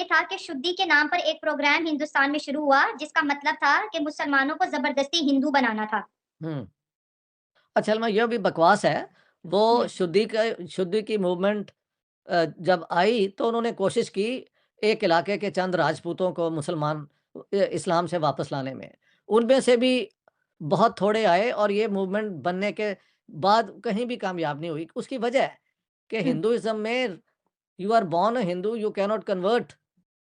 ये था कि शुद्धि के नाम पर एक प्रोग्राम हिंदुस्तान में शुरू हुआ, जिसका मतलब था कि मुसलमानों को ज़बरदस्ती हिंदू बनाना था। हुँ। असल में यह भी बकवास है। वो हुँ, शुद्धि की मूवमेंट जब आई तो उन्होंने कोशिश की एक इलाके के चंद राजपूतों को इस्लाम से वापस लाने में। उनमें से भी बहुत थोड़े आए और ये मूवमेंट बनने के बाद कहीं भी कामयाब नहीं हुई। उसकी वजह है कि हुँ, हिंदुइज़्म में you are born a Hindu, you can not convert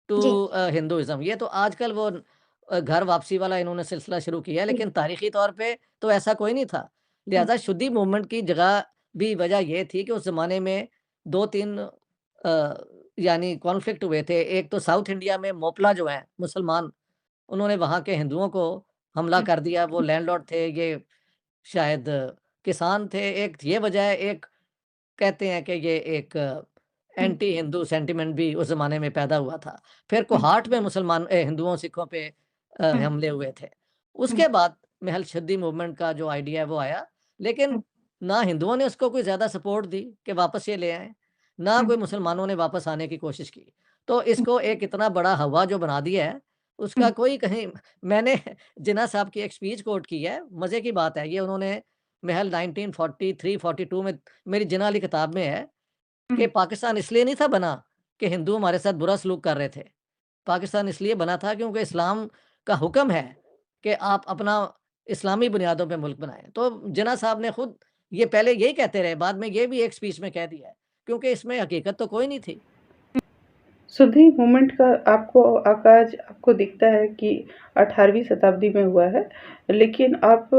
to जी, हिंदुइज़्म। ये तो आजकल वो घर वापसी वाला इन्होंने सिलसिला शुरू किया है, जी, लेकिन तारीखी तौर पे तो ऐसा कोई नहीं था। हुँ, लिहाज़ा शुद्धि मूवमेंट की जगह भी वजह ये थी कि उस ज़माने में 2-3 यानी कॉन्फ्लिक्ट हुए थे। एक तो साउथ इंडिया में मोपला जो हैं मुसलमान, उन्होंने वहाँ के हिंदुओं को हमला हुँ, कर दिया। वो लैंडलॉर्ड थे, ये शायद किसान थे। एक ये वजह है, एक कहते हैं कि ये एक हुँ, एंटी हिंदू सेंटिमेंट भी उस ज़माने में पैदा हुआ था। फिर हुँ, कोहाट में हिंदुओं, सिखों पे हुँ, हमले हुए थे। हुँ, उसके बाद महल सिद्दी मूवमेंट का जो आइडिया है वो आया, लेकिन हुँ, ना हिंदुओं ने उसको कोई ज़्यादा सपोर्ट दी कि वापस ये ले आएँ, ना हुँ, कोई मुसलमानों ने वापस आने की कोशिश की। तो हुँ, इसको एक इतना बड़ा हव्वा जो बना दिया है, उसका हुँ, कोई कहीं मैंने जिन्ना साहब की एक स्पीच कोट की है, मज़े की बात है। ये उन्होंने महल 1943-42 में मेरी जिन्ना वाली किताब में है हुँ, कि पाकिस्तान इसलिए नहीं था बना कि हिंदू हमारे साथ बुरा सलूक कर रहे थे। पाकिस्तान इसलिए बना था क्योंकि इस्लाम का हुक्म है कि आप अपना इस्लामी बुनियादों पे मुल्क बनाएँ। तो जिन्ना साहब ने खुद ये पहले यही कहते रहे, बाद में ये भी एक स्पीच में कह दिया है, क्योंकि इसमें हकीकत तो कोई नहीं थी। सुधी मूवमेंट का आपको आगाज़ आपको दिखता है कि 18वीं शताब्दी में हुआ है, लेकिन आप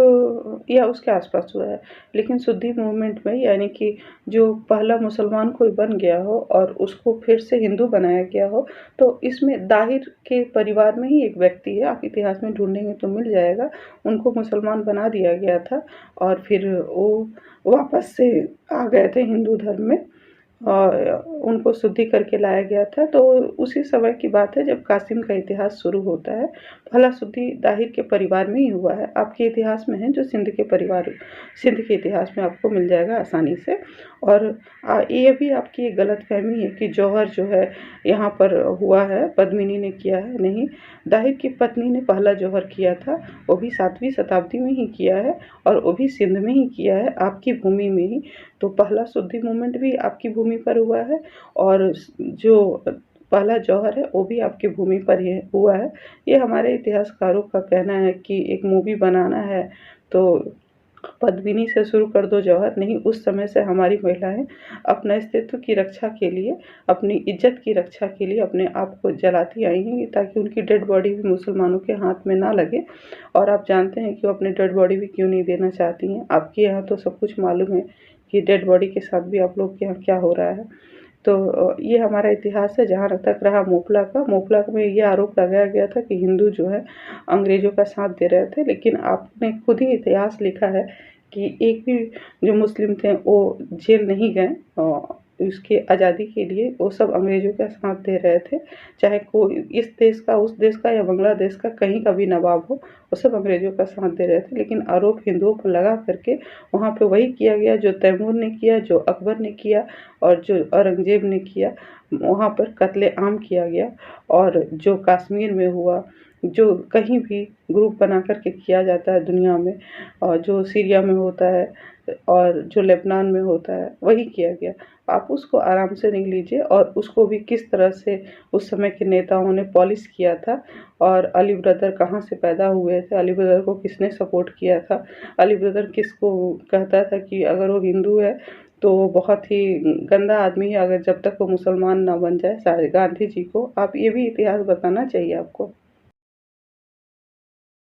या उसके आस-पास हुआ है। लेकिन सुधी मूवमेंट में यानी कि जो पहला मुसलमान कोई बन गया हो और उसको फिर से हिंदू बनाया गया हो, तो इसमें दाहिर के परिवार में ही एक व्यक्ति है, आप इतिहास में ढूँढेंगे तो मिल जाएगा, उनको मुसलमान बना दिया गया था और फिर वो वापस से आ गए थे हिंदू धर्म में। उनको शुद्धि करके लाया गया था। तो उसी समय की बात है जब कासिम का इतिहास शुरू होता है। पहला शुद्धि दाहिर के परिवार में ही हुआ है। आपके इतिहास में है जो सिंध के इतिहास में आपको मिल जाएगा आसानी से। और ये भी आपकी एक गलतफ़हमी है कि जौहर जो है यहाँ पर हुआ है, पद्मिनी ने किया है, नहीं। दाहिर की पत्नी ने पहला जौहर किया था, वो भी 7वीं शताब्दी में ही किया है और वो भी सिंध में ही किया है, आपकी भूमि में ही। तो पहला शुद्धि मूवमेंट भी आपकी भूमि पर हुआ है और जो पहला जौहर है वो भी आपकी भूमि पर ही हुआ है। ये हमारे इतिहासकारों का कहना है कि एक मूवी बनाना है तो पद्मिनी से शुरू कर दो जौहर, नहीं, उस समय से हमारी महिलाएं अपने अस्तित्व की रक्षा के लिए, अपनी इज्जत की रक्षा के लिए अपने आप को जलाती आई हैं ताकि उनकी डेड बॉडी भी मुसलमानों के हाथ में ना लगे। और आप जानते हैं कि वो अपनी डेड बॉडी भी क्यों नहीं देना चाहती हैं। आपके यहाँ तो सब कुछ मालूम है कि डेड बॉडी के साथ भी आप लोग के यहाँ क्या हो रहा है। तो ये हमारा इतिहास है। जहाँ तक रहा मोपला में ये आरोप लगाया गया था कि हिंदू जो है अंग्रेज़ों का साथ दे रहे थे, लेकिन आपने खुद ही इतिहास लिखा है कि एक भी जो मुस्लिम थे वो जेल नहीं गए उसके आज़ादी के लिए। वो सब अंग्रेज़ों का साथ दे रहे थे, चाहे कोई इस देश का, उस देश का या बांग्लादेश का कहीं का भी नवाब हो, वो सब अंग्रेज़ों का साथ दे रहे थे। लेकिन आरोप हिंदुओं पर लगा करके वहाँ पे वही किया गया जो तैमूर ने किया, जो अकबर ने किया और जो औरंगज़ेब ने किया। वहाँ पर कत्ले-आम किया गया। और जो कश्मीर में हुआ, जो कहीं भी ग्रुप बना कर के किया जाता है दुनिया में, और जो सीरिया में होता है और जो लेबनान में होता है, वही किया गया। आप उसको आराम से नहीं लीजिए और उसको भी किस तरह से उस समय के नेताओं ने पॉलिश किया था और अली ब्रदर कहाँ से पैदा हुए थे, अली ब्रदर को किसने सपोर्ट किया था, अली ब्रदर किसको कहता था कि अगर वो हिंदू है तो वो बहुत ही गंदा आदमी है अगर जब तक वो मुसलमान ना बन जाए। शायद गांधी जी को आप ये भी इतिहास बताना चाहिए आपको।